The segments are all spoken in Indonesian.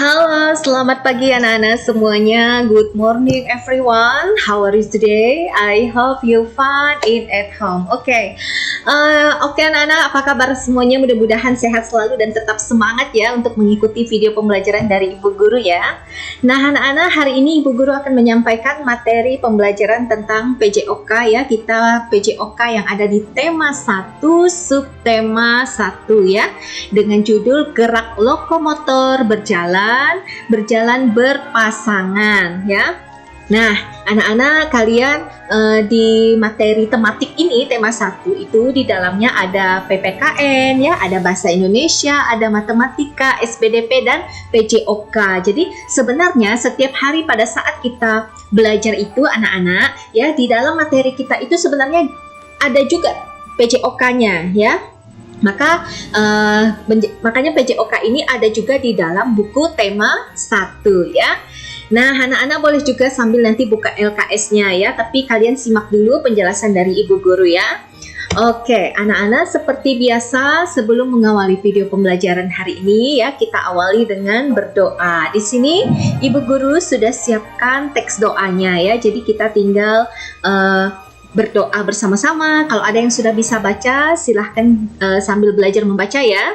Halo, selamat pagi anak-anak semuanya. Good morning everyone. How are you today? I hope you fun in at home. Oke, anak-anak, apa kabar semuanya? Mudah-mudahan sehat selalu dan tetap semangat ya untuk mengikuti video pembelajaran dari Ibu Guru ya. Nah anak-anak, hari ini Ibu Guru akan menyampaikan materi pembelajaran tentang PJOK ya. Kita PJOK yang ada di tema 1, subtema 1 ya. Dengan judul gerak lokomotor berjalan berpasangan ya. Nah, anak-anak kalian di materi tematik ini, tema 1 itu di dalamnya ada PPKN ya, ada bahasa Indonesia, ada matematika, SPDP dan PJOK. Jadi sebenarnya setiap hari pada saat kita belajar itu anak-anak ya, di dalam materi kita itu sebenarnya ada juga PJOK-nya ya. Makanya PJOK ini ada juga di dalam buku tema 1 ya. Nah, anak-anak boleh juga sambil nanti buka LKS-nya ya, tapi kalian simak dulu penjelasan dari Ibu Guru ya. Oke, anak-anak seperti biasa sebelum mengawali video pembelajaran hari ini ya, kita awali dengan berdoa. Di sini Ibu Guru sudah siapkan teks doanya ya, jadi kita tinggal berdoa bersama-sama. Kalau ada yang sudah bisa baca, silahkan sambil belajar membaca ya.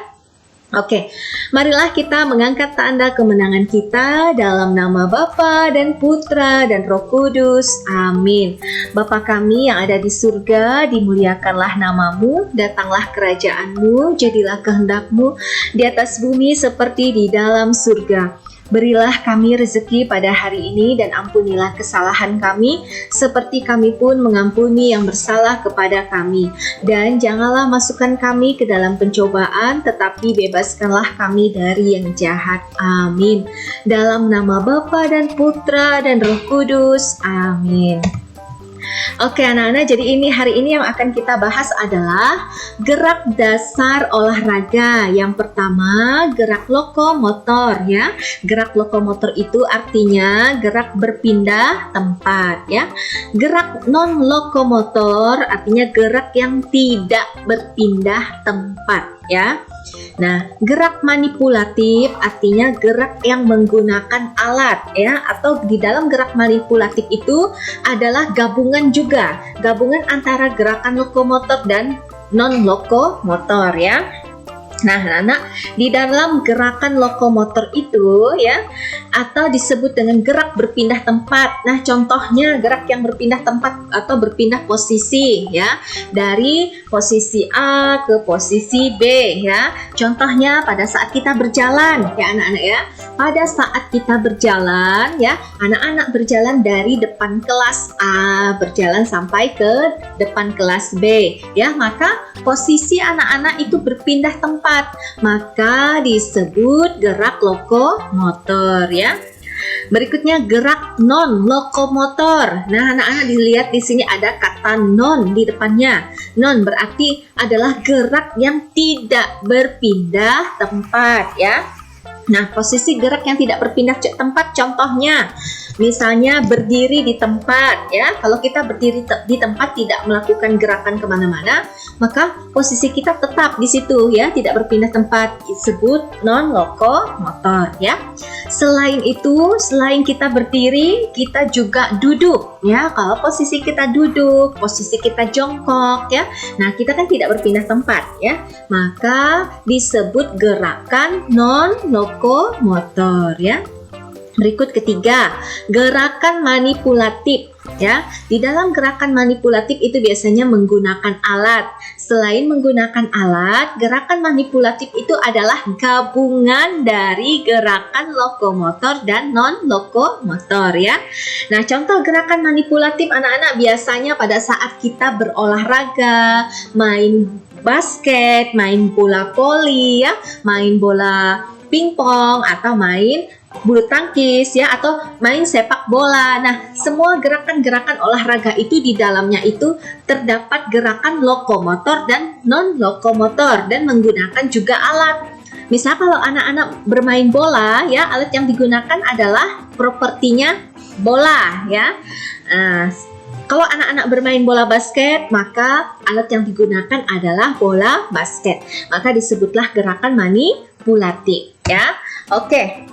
Oke, marilah kita mengangkat tanda kemenangan kita dalam nama Bapa dan Putra dan Roh Kudus. Amin. Bapa kami yang ada di surga, dimuliakanlah namamu, datanglah kerajaanmu, jadilah kehendakmu di atas bumi seperti di dalam surga. Berilah kami rezeki pada hari ini dan ampunilah kesalahan kami seperti kami pun mengampuni yang bersalah kepada kami. Dan janganlah masukkan kami ke dalam pencobaan, tetapi bebaskanlah kami dari yang jahat. Amin. Dalam nama Bapa dan Putra dan Roh Kudus. Amin. Oke anak-anak, jadi hari ini yang akan kita bahas adalah gerak dasar olahraga. Yang pertama, gerak lokomotor ya. Gerak lokomotor itu artinya gerak berpindah tempat ya. Gerak non lokomotor artinya gerak yang tidak berpindah tempat ya. Nah, gerak manipulatif artinya gerak yang menggunakan alat ya, atau di dalam gerak manipulatif itu adalah gabungan antara gerakan lokomotor dan non lokomotor ya. Nah, anak-anak, di dalam gerakan lokomotor itu ya, atau disebut dengan gerak berpindah tempat. Nah, contohnya gerak yang berpindah tempat atau berpindah posisi ya, dari posisi A ke posisi B ya. Contohnya pada saat kita berjalan ya anak-anak ya. Pada saat kita berjalan ya, anak-anak berjalan dari depan kelas A berjalan sampai ke depan kelas B ya, maka posisi anak-anak itu berpindah tempat, maka disebut gerak lokomotor ya. Berikutnya gerak non lokomotor. Nah, anak-anak dilihat di sini ada kata non di depannya. Non berarti adalah gerak yang tidak berpindah tempat ya. Nah, posisi gerak yang tidak berpindah tempat contohnya misalnya berdiri di tempat ya. Kalau kita berdiri di tempat tidak melakukan gerakan kemana-mana, maka posisi kita tetap di situ ya, tidak berpindah tempat, disebut non lokomotor ya. Selain itu, selain kita berdiri, kita juga duduk ya. Kalau posisi kita duduk, posisi kita jongkok ya, nah kita kan tidak berpindah tempat ya, maka disebut gerakan non lokomotor ya. Berikut ketiga, gerakan manipulatif ya. Di dalam gerakan manipulatif itu biasanya menggunakan alat. Selain menggunakan alat, gerakan manipulatif itu adalah gabungan dari gerakan lokomotor dan non lokomotor ya. Nah, contoh gerakan manipulatif anak-anak biasanya pada saat kita berolahraga, main basket, main bola voli ya, main bola pingpong atau main bulu tangkis ya, atau main sepak bola. Nah, semua gerakan-gerakan olahraga itu di dalamnya itu terdapat gerakan lokomotor dan non lokomotor dan menggunakan juga alat. Misal kalau anak-anak bermain bola ya, alat yang digunakan adalah propertinya bola ya. Kalau anak-anak bermain bola basket, maka alat yang digunakan adalah bola basket. Maka disebutlah gerakan manipulatif ya. Oke.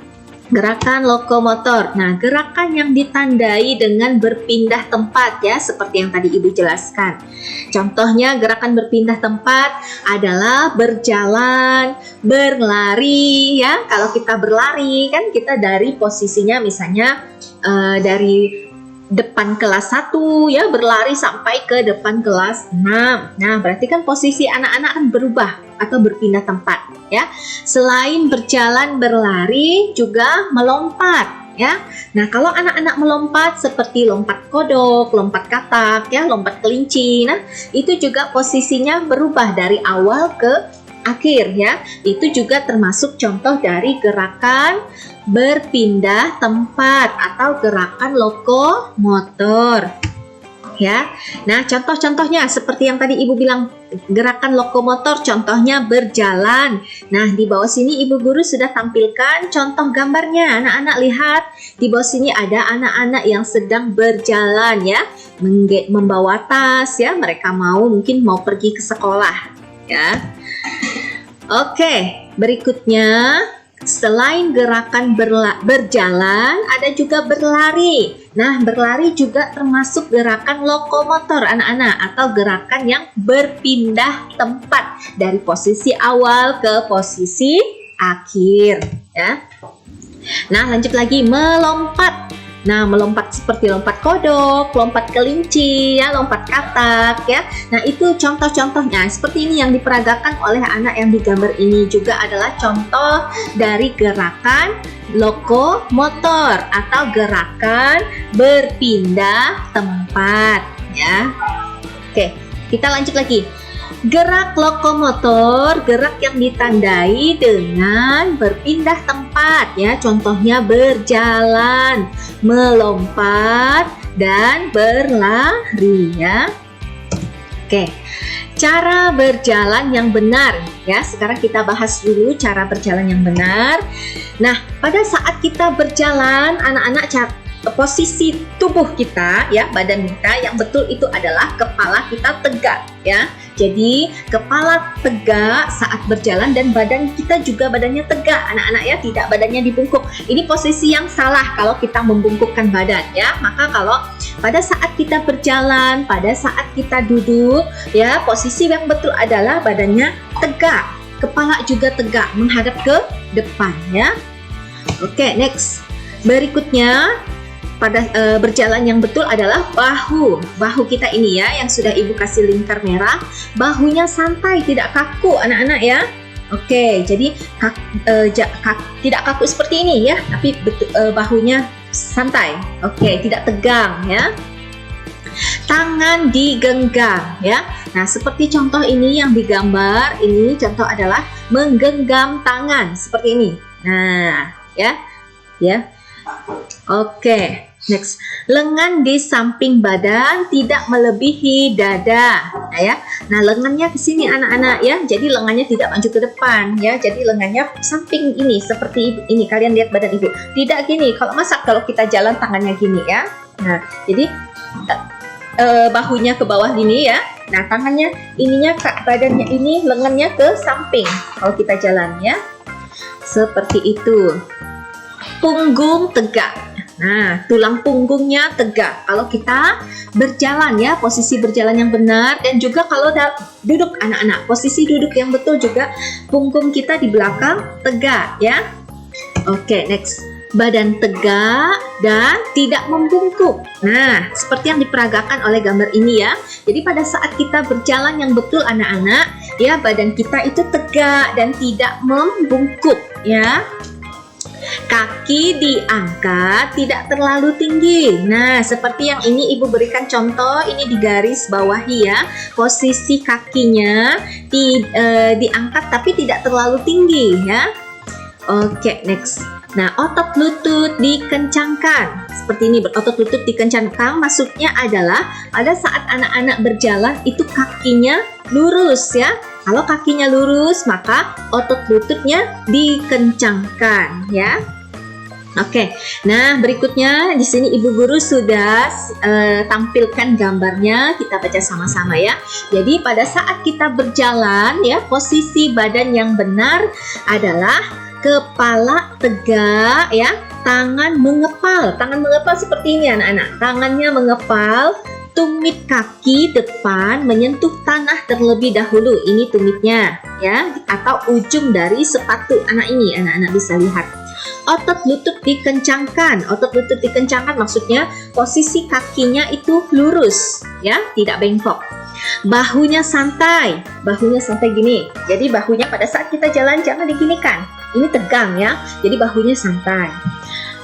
Gerakan lokomotor. Nah, gerakan yang ditandai dengan berpindah tempat ya, seperti yang tadi Ibu jelaskan. Contohnya gerakan berpindah tempat adalah berjalan, berlari ya. Kalau kita berlari kan kita dari posisinya misalnya dari depan kelas 1 ya, berlari sampai ke depan kelas 6. Nah, berarti kan posisi anak-anak akan berubah atau berpindah tempat ya. Selain berjalan, berlari, juga melompat ya. Nah, kalau anak-anak melompat seperti lompat kodok, lompat katak ya, lompat kelinci. Nah, itu juga posisinya berubah dari awal ke akhir ya. Itu juga termasuk contoh dari gerakan berpindah tempat atau gerakan lokomotor ya. Nah, contoh-contohnya seperti yang tadi Ibu bilang, gerakan lokomotor contohnya berjalan. Nah, di bawah sini Ibu guru sudah tampilkan contoh gambarnya. Anak-anak lihat, di bawah sini ada anak-anak yang sedang berjalan ya, membawa tas ya, mereka mungkin mau pergi ke sekolah ya. Oke, berikutnya selain gerakan berjalan, ada juga berlari. Nah, berlari juga termasuk gerakan lokomotor anak-anak, atau gerakan yang berpindah tempat dari posisi awal ke posisi akhir ya. Nah, lanjut lagi, melompat. Nah, melompat seperti lompat kodok, lompat kelinci, ya, lompat katak, ya. Nah, itu contoh-contohnya. Seperti ini yang diperagakan oleh anak yang digambar ini juga adalah contoh dari gerakan lokomotor atau gerakan berpindah tempat, ya. Oke, kita lanjut lagi. Gerak lokomotor, gerak yang ditandai dengan berpindah tempat ya. Contohnya berjalan, melompat, dan berlari ya. Oke, cara berjalan yang benar ya. Sekarang kita bahas dulu cara berjalan yang benar. Nah, pada saat kita berjalan, anak-anak, posisi tubuh kita ya, badan kita yang betul itu adalah kepala kita tegak ya. Jadi kepala tegak saat berjalan dan badan kita juga badannya tegak anak-anak ya, tidak badannya dibungkuk. Ini posisi yang salah kalau kita membungkukkan badan ya. Maka kalau pada saat kita berjalan, pada saat kita duduk ya, posisi yang betul adalah badannya tegak, kepala juga tegak menghadap ke depan ya. Oke, next. Berikutnya pada berjalan yang betul adalah bahu kita ini ya, yang sudah Ibu kasih lingkar merah. Bahunya santai, tidak kaku anak-anak ya. Oke, jadi tidak kaku seperti ini ya, tapi bahunya santai. Oke, tidak tegang ya. Tangan digenggam ya. Nah, seperti contoh ini yang digambar, ini contoh adalah menggenggam tangan seperti ini. Nah, ya. Oke. Next, lengan di samping badan tidak melebihi dada, nah, ya. Nah, lengannya ke sini anak-anak ya. Jadi lengannya tidak maju ke depan ya. Jadi lengannya samping ini seperti ini. Kalian lihat badan Ibu. Tidak gini. Kalau kita jalan tangannya gini ya. Nah, jadi bahunya ke bawah gini ya. Nah, tangannya ininya ke badannya ini, lengannya ke samping kalau kita jalan ya. Seperti itu. Punggung tegak. Nah, tulang punggungnya tegak kalau kita berjalan ya, posisi berjalan yang benar. Dan juga kalau duduk anak-anak, posisi duduk yang betul juga, punggung kita di belakang tegak ya. Oke, next. Badan tegak dan tidak membungkuk. Nah, seperti yang diperagakan oleh gambar ini ya. Jadi pada saat kita berjalan yang betul anak-anak ya, badan kita itu tegak dan tidak membungkuk ya. Kaki diangkat tidak terlalu tinggi. Nah, seperti yang ini Ibu berikan contoh, ini di garis bawahi ya. Posisi kakinya diangkat tapi tidak terlalu tinggi ya. Oke, next. Nah, otot lutut dikencangkan. Seperti ini, otot lutut dikencangkan maksudnya adalah pada saat anak-anak berjalan itu kakinya lurus ya. Kalau kakinya lurus, maka otot lututnya dikencangkan ya. Oke. Nah, berikutnya di sini Ibu guru sudah tampilkan gambarnya. Kita baca sama-sama ya. Jadi pada saat kita berjalan ya, posisi badan yang benar adalah kepala tegak ya, tangan mengepal. Tangan mengepal seperti ini anak-anak. Tangannya mengepal, tumit kaki depan menyentuh tanah terlebih dahulu. Ini tumitnya ya, atau ujung dari sepatu anak ini. Anak-anak bisa lihat. Otot lutut dikencangkan. Otot lutut dikencangkan maksudnya posisi kakinya itu lurus ya, tidak bengkok. Bahunya santai. Bahunya santai gini. Jadi bahunya pada saat kita jalan jangan diginikan. Ini tegang ya. Jadi bahunya santai.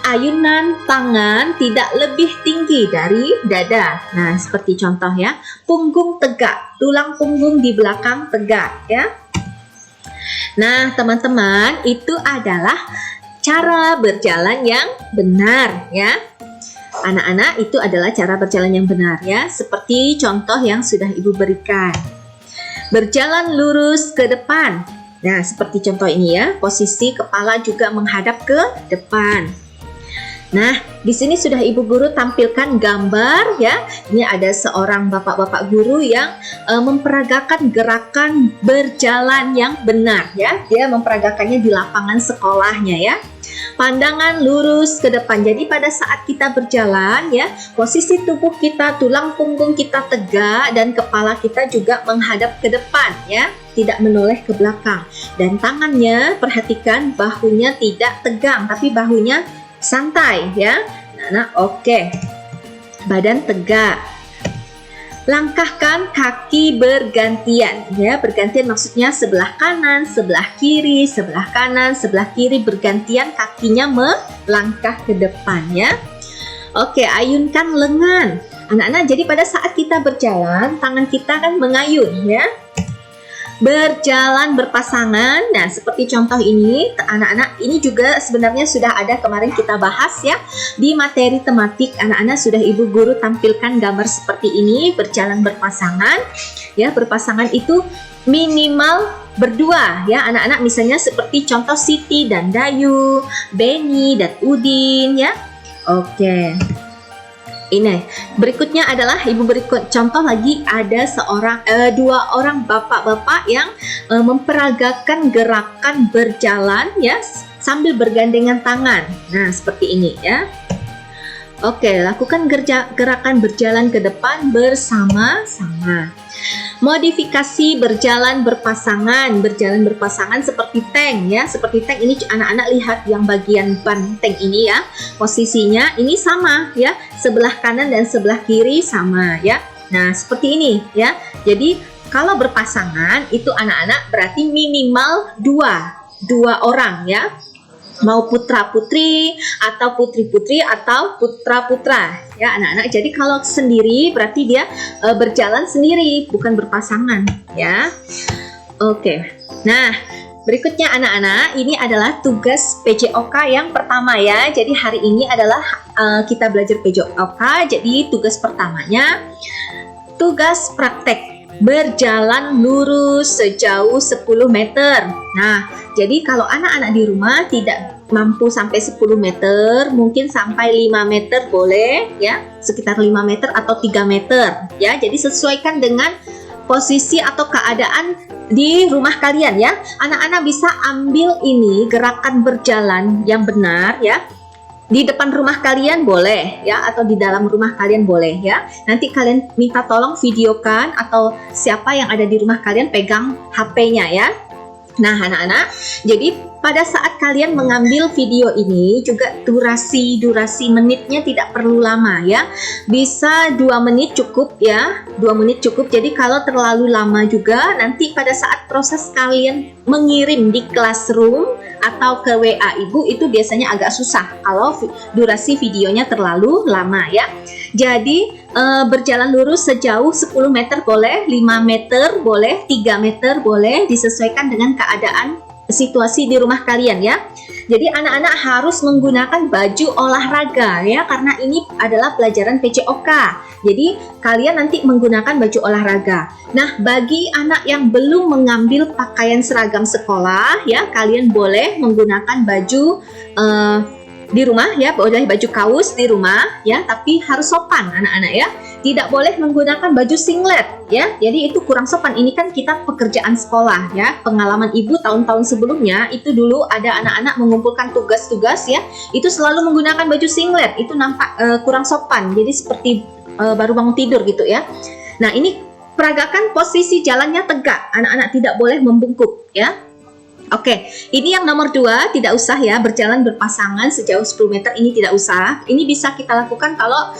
Ayunan tangan tidak lebih tinggi dari dada. Nah, seperti contoh ya. Punggung tegak, tulang punggung di belakang tegak ya. Nah, teman-teman, itu adalah cara berjalan yang benar ya. Anak-anak, itu adalah cara berjalan yang benar ya. Seperti contoh yang sudah Ibu berikan. Berjalan lurus ke depan. Nah, seperti contoh ini ya, posisi kepala juga menghadap ke depan. Nah, di sini sudah Ibu Guru tampilkan gambar ya. Ini ada seorang bapak-bapak guru yang memperagakan gerakan berjalan yang benar ya. Dia memperagakannya di lapangan sekolahnya ya. Pandangan lurus ke depan. Jadi pada saat kita berjalan ya, posisi tubuh kita, tulang punggung kita tegak dan kepala kita juga menghadap ke depan ya, tidak menoleh ke belakang. Dan tangannya, perhatikan bahunya tidak tegang tapi bahunya santai ya. Nah, oke. Badan tegak. Langkahkan kaki bergantian ya. Bergantian maksudnya sebelah kanan, sebelah kiri, sebelah kanan, sebelah kiri bergantian kakinya melangkah ke depan ya. Oke, ayunkan lengan. Anak-anak, jadi pada saat kita berjalan, tangan kita kan mengayun ya. Berjalan berpasangan. Nah, seperti contoh ini, anak-anak, ini juga sebenarnya sudah ada kemarin kita bahas ya di materi tematik. Anak-anak sudah Ibu Guru tampilkan gambar seperti ini, berjalan berpasangan. Ya, berpasangan itu minimal berdua ya anak-anak, misalnya seperti contoh Siti dan Dayu, Beni dan Udin ya. Oke. Ini berikutnya adalah Ibu berikut contoh lagi, ada dua orang bapak-bapak yang memperagakan gerakan berjalan ya sambil bergandengan tangan. Nah, seperti ini ya. Oke, lakukan gerakan berjalan ke depan bersama-sama. Modifikasi berjalan berpasangan seperti tank ya, seperti tank ini anak-anak lihat yang bagian ban tank ini ya, posisinya ini sama ya, sebelah kanan dan sebelah kiri sama ya. Nah, seperti ini ya. Jadi kalau berpasangan itu anak-anak berarti minimal dua orang ya, mau putra-putri atau putri-putri atau putra-putra ya anak-anak. Jadi kalau sendiri berarti dia berjalan sendiri, bukan berpasangan ya. Oke. Nah, berikutnya anak-anak, ini adalah tugas PJOK yang pertama ya. Jadi hari ini adalah kita belajar PJOK. Jadi tugas pertamanya tugas praktek berjalan lurus sejauh 10 meter. Nah, jadi kalau anak-anak di rumah tidak mampu sampai 10 meter, mungkin sampai 5 meter boleh ya, sekitar 5 meter atau 3 meter ya. Jadi sesuaikan dengan posisi atau keadaan di rumah kalian ya. Anak-anak bisa ambil ini gerakan berjalan yang benar ya. Di depan rumah kalian boleh ya, atau di dalam rumah kalian boleh ya. Nanti kalian minta tolong videokan, atau siapa yang ada di rumah kalian pegang HP-nya ya. Nah, anak-anak, jadi pada saat kalian mengambil video ini juga durasi menitnya tidak perlu lama ya. Bisa 2 menit cukup ya, 2 menit cukup. Jadi kalau terlalu lama juga nanti pada saat proses kalian mengirim di classroom atau ke WA Ibu itu biasanya agak susah kalau durasi videonya terlalu lama ya. Jadi berjalan lurus sejauh 10 meter boleh, 5 meter boleh, 3 meter boleh, disesuaikan dengan keadaan situasi di rumah kalian ya. Jadi anak-anak harus menggunakan baju olahraga ya, karena ini adalah pelajaran PJOK. Jadi kalian nanti menggunakan baju olahraga. Nah, bagi anak yang belum mengambil pakaian seragam sekolah ya, kalian boleh menggunakan baju di rumah ya, boleh baju kaos di rumah ya, tapi harus sopan anak-anak ya. Tidak boleh menggunakan baju singlet ya. Jadi itu kurang sopan. Ini kan kita pekerjaan sekolah ya. Pengalaman ibu tahun-tahun sebelumnya itu dulu ada anak-anak mengumpulkan tugas-tugas ya. Itu selalu menggunakan baju singlet. Itu nampak kurang sopan. Jadi seperti baru bangun tidur gitu ya. Nah, ini peragakan posisi jalannya tegak. Anak-anak tidak boleh membungkuk ya. Oke, ini yang nomor 2, tidak usah ya berjalan berpasangan sejauh 10 meter, ini tidak usah. Ini bisa kita lakukan kalau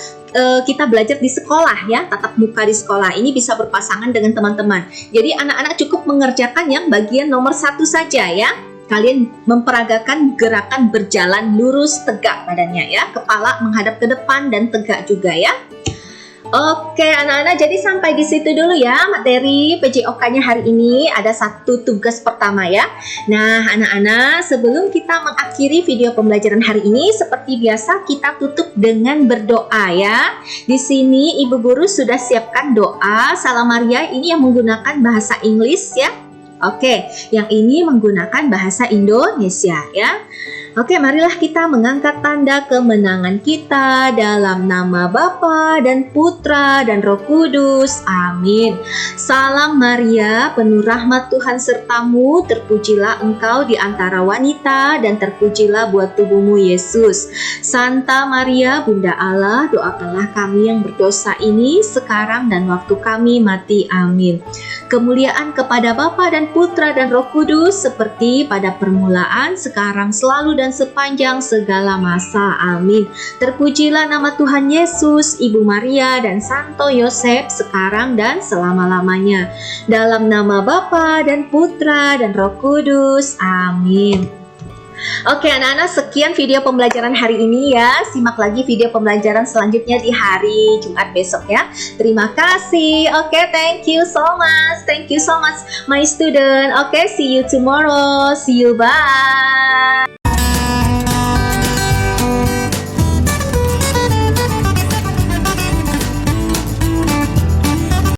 kita belajar di sekolah ya, tatap muka di sekolah. Ini bisa berpasangan dengan teman-teman. Jadi anak-anak cukup mengerjakan yang bagian nomor 1 saja ya. Kalian memperagakan gerakan berjalan lurus tegak badannya ya, kepala menghadap ke depan dan tegak juga ya. Oke anak-anak, jadi sampai di situ dulu ya materi PJOK-nya hari ini. Ada satu tugas pertama ya. Nah anak-anak, sebelum kita mengakhiri video pembelajaran hari ini, seperti biasa kita tutup dengan berdoa ya. Di sini Ibu Guru sudah siapkan doa Salam Maria, ini yang menggunakan bahasa Inggris ya. Oke, yang ini menggunakan bahasa Indonesia ya. Oke, marilah kita mengangkat tanda kemenangan kita dalam nama Bapa dan Putra dan Roh Kudus. Amin. Salam Maria, penuh rahmat Tuhan sertamu, terpujilah engkau di antara wanita dan terpujilah buah tubuhmu Yesus. Santa Maria, Bunda Allah, doakanlah kami yang berdosa ini sekarang dan waktu kami mati. Amin. Kemuliaan kepada Bapa dan Putra dan Roh Kudus seperti pada permulaan, sekarang, selalu dan sepanjang segala masa. Amin. Terpujilah nama Tuhan Yesus, Ibu Maria dan Santo Yosef sekarang dan selama-lamanya. Dalam nama Bapa dan Putra dan Roh Kudus. Amin. Oke anak-anak, sekian video pembelajaran hari ini ya. Simak lagi video pembelajaran selanjutnya di hari Jumat besok ya. Terima kasih. Oke, thank you so much. Thank you so much my student. Oke, see you tomorrow. See you, bye.